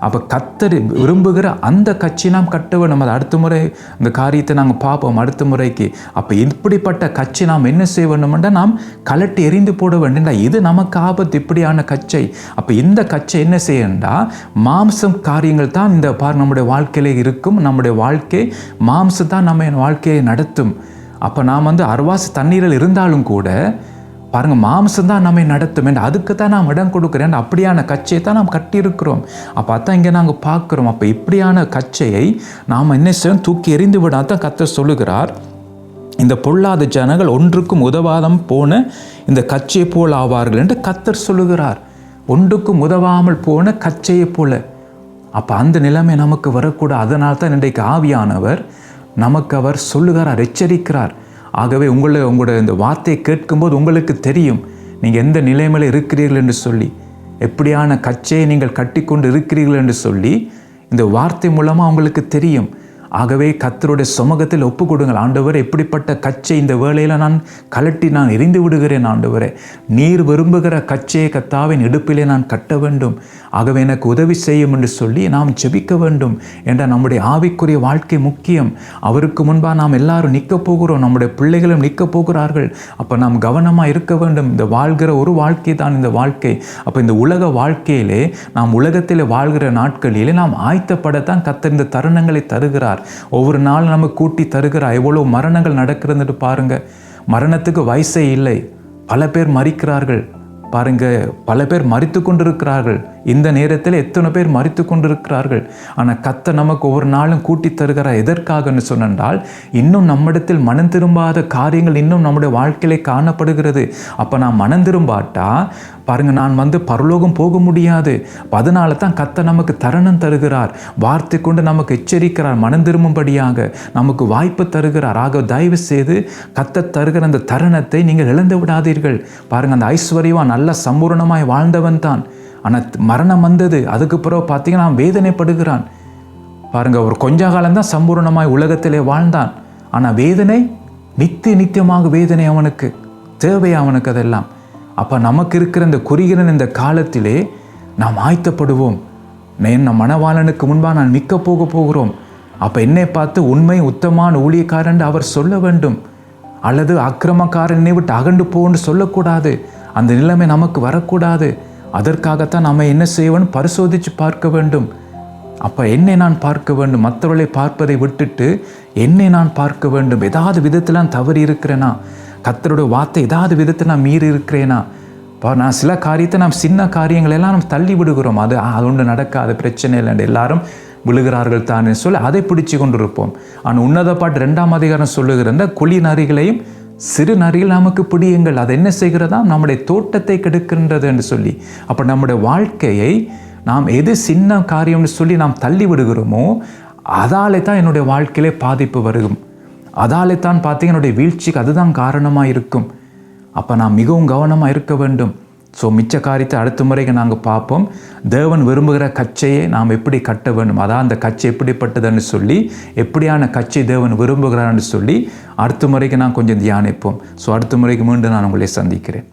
அப்போ கர்த்தர் விரும்புகிற அந்த கட்சி நாம் கட்ட வேண்டும். அது அடுத்த முறை இந்த காரியத்தை நாங்கள் பார்ப்போம் அடுத்த முறைக்கு. அப்போ இப்படிப்பட்ட கட்சி நாம் என்ன செய்ய வேண்டுமென்றால் நாம் கலட்டி எறிந்து போட வேண்டும்டா. இது நமக்கு ஆபத்து, இப்படியான கச்சை. அப்போ இந்த கச்சை என்ன செய்யண்டா, மாம்சம் காரியங்கள் தான் இந்த நம்முடைய வாழ்க்கையில இருக்கும். நம்முடைய வாழ்க்கை மாம்சம் தான் நம்ம வாழ்க்கையை நடத்தும். அப்போ நாம் அரவாசி தண்ணீரில் இருந்தாலும் கூட பாருங்க, மாம்சம் தான் நம்மை நடத்தும் என்று அதுக்கு தான் நாம் இடம் கொடுக்குறேன். அப்படியான கச்சையை தான் நாம் கட்டியிருக்கிறோம். அப்போ அதான் இங்கே நாங்கள் பார்க்குறோம். அப்போ இப்படியான கச்சையை நாம் என்ன செய்யணும், தூக்கி எறிந்து விடாதான் கர்த்தர் சொல்லுகிறார். இந்த பொல்லாத ஜனங்கள் ஒன்றுக்கும் உதவாதம் போன இந்த கச்சையை போல் ஆவார்கள் என்று கர்த்தர் சொல்லுகிறார். ஒன்றுக்கும் உதவாமல் போன கச்சையை போல. அப்போ அந்த நிலைமை நமக்கு வரக்கூடாது. அதனால தான் இன்றைக்கு ஆவியானவர் நமக்கு அவர் சொல்லுகிறார், எச்சரிக்கிறார். ஆகவே உங்களோட இந்த வார்த்தையை கேட்கும்போது உங்களுக்கு தெரியும் நீங்கள் எந்த நிலைமையில் இருக்கிறீர்கள் என்று சொல்லி, எப்படியான கச்சையை நீங்கள் கட்டி கொண்டு இருக்கிறீர்கள் என்று சொல்லி இந்த வார்த்தை மூலமாக உங்களுக்கு தெரியும். ஆகவே கர்த்தருடைய சமூகத்தில் ஒப்பு கொடுங்கள். ஆண்டவரே, எப்படிப்பட்ட கச்சை இந்த வேளையில் நான் கலட்டி நான் எரிந்து விடுகிறேன். ஆண்டவரே, நீர் விரும்புகிற கச்சையை கர்த்தாவின் இடுப்பிலே நான் கட்ட வேண்டும். ஆகவே எனக்கு உதவி செய்யும் என்று சொல்லி நாம் ஜெபிக்க வேண்டும். என்ற நம்முடைய ஆவிக்குரிய வாழ்க்கை முக்கியம். அவருக்கு முன்பாக நாம் எல்லாரும் நிற்க போகிறோம். நம்முடைய பிள்ளைகளும் நிற்க போகிறார்கள். அப்போ நாம் கவனமாக இருக்க வேண்டும். இந்த வாழ்கிற ஒரு வாழ்க்கை தான் இந்த வாழ்க்கை. அப்போ இந்த உலக வாழ்க்கையிலே நாம் உலகத்தில் வாழ்கிற நாட்களிலே நாம் ஆயத்தப்படத்தான் கர்த்தர் இந்த தருணங்களை தருகிறார். ஒவ்வொரு நாள் நம்ம கூட்டி தருகிறார். எவ்வளோ மரணங்கள் நடக்கிறதுன்னு பாருங்க. மரணத்துக்கு வயசே இல்லை. பல பேர் மரிக்கிறார்கள் பாருங்க. பல பேர் மரித்து கொண்டிருக்கிறார்கள். இந்த நேரத்தில் எத்தனை பேர் மரித்து கொண்டிருக்கிறார்கள். ஆனால் கர்த்தர் நமக்கு ஒவ்வொரு நாளும் கூட்டி தருகிறார். எதற்காகன்னு சொன்னால், இன்னும் நம்மிடத்தில் மனம் திரும்பாத காரியங்கள் இன்னும் நம்முடைய வாழ்க்கையிலே காணப்படுகிறது. அப்போ நான் மனம் திரும்பாட்டா பாருங்க, நான் பரலோகம் போக முடியாது. அதனால தான் கர்த்தர் நமக்கு தருணம் தருகிறார். வார்த்தை கொண்டு நமக்கு எச்சரிக்கிறார். மனம் திரும்பும்படியாக நமக்கு வாய்ப்பு தருகிறார். ஆக தயவு செய்து கர்த்தர் தருகிற அந்த தருணத்தை நீங்கள் இழந்து விடாதீர்கள். பாருங்க, அந்த ஐஸ்வர்யவான் நல்ல சம்பூர்ணமாய் வாழ்ந்தவன் தான். ஆனால் மரணம் வந்தது. அதுக்கு பிறகு பார்த்தீங்கன்னா வேதனைப்படுகிறான். பாருங்க, ஒரு கொஞ்ச காலம்தான் சம்பூர்ணமாய் உலகத்திலே வாழ்ந்தான். ஆனால் வேதனை நித்தியமாக வேதனை அவனுக்கு தேவை, அவனுக்கு அதெல்லாம். அப்போ நமக்கு இருக்கிற இந்த குறுகிற இந்த காலத்திலே நாம் ஆயத்தப்படுவோம். என்ன மணவாளனுக்கு முன்பாக நான் நிற்க போகிறோம். அப்போ என்னை பார்த்து உண்மை உத்தமான ஊழியக்காரன் அவர் சொல்ல வேண்டும். அல்லது அக்கிரமக்காரனை விட்டு அகண்டு போன்னு சொல்லக்கூடாது. அந்த நிலைமை நமக்கு வரக்கூடாது. அதற்காகத்தான் நம்ம என்ன செய்வோம், பரிசோதித்து பார்க்க வேண்டும். அப்போ என்னை நான் பார்க்க வேண்டும். மற்றவர்களை பார்ப்பதை விட்டுட்டு என்னை நான் பார்க்க வேண்டும். ஏதாவது விதத்தில் நான் தவறி இருக்கிறேனா, கர்த்தருடைய வார்த்தை ஏதாவது விதத்தில் நான் மீறி இருக்கிறேனா. நான் சில காரியத்தை நாம் சின்ன காரியங்களெல்லாம் நம்ம தள்ளி விடுகிறோம். அது ஒன்று நடக்காது, பிரச்சனை இல்லை, எல்லாரும் விழுகிறார்கள் தானே சொல்லி அதை பிடிச்சு கொண்டிருப்போம். ஆனால் உன்னத பாட்டு 2ஆம் அதிகாரம் சொல்லுகிற இந்த குழி நரிகளையும் சிறு நரிகள் நமக்கு பிடியுங்கள். அது என்ன செய்கிறதா, நம்முடைய தோட்டத்தை கெடுக்கின்றது என்று சொல்லி. அப்போ நம்முடைய வாழ்க்கையை நாம் எது சின்ன காரியம்னு சொல்லி நாம் தள்ளி விடுகிறோமோ அதாலே தான் என்னுடைய வாழ்க்கையிலே பாதிப்பு வரும். அதாலே தான் பார்த்தீங்க என்னுடைய வீழ்ச்சிக்கு அதுதான் காரணமாக இருக்கும். அப்போ நான் மிகவும் கவனமாக இருக்க வேண்டும். ஸோ மிச்ச காரியத்தை அடுத்த முறைக்கு நாங்கள் பார்ப்போம். தேவன் விரும்புகிற கச்சையை நாம் எப்படி கட்ட வேண்டும், அதான் அந்த கச்சை எப்படிப்பட்டதுன்னு சொல்லி, எப்படியான கச்சை தேவன் விரும்புகிறான்னு சொல்லி அடுத்த முறைக்கு நான் கொஞ்சம் தியானிப்போம். ஸோ அடுத்த முறைக்கு மீண்டும் நான் உங்களை சந்திக்கிறேன்.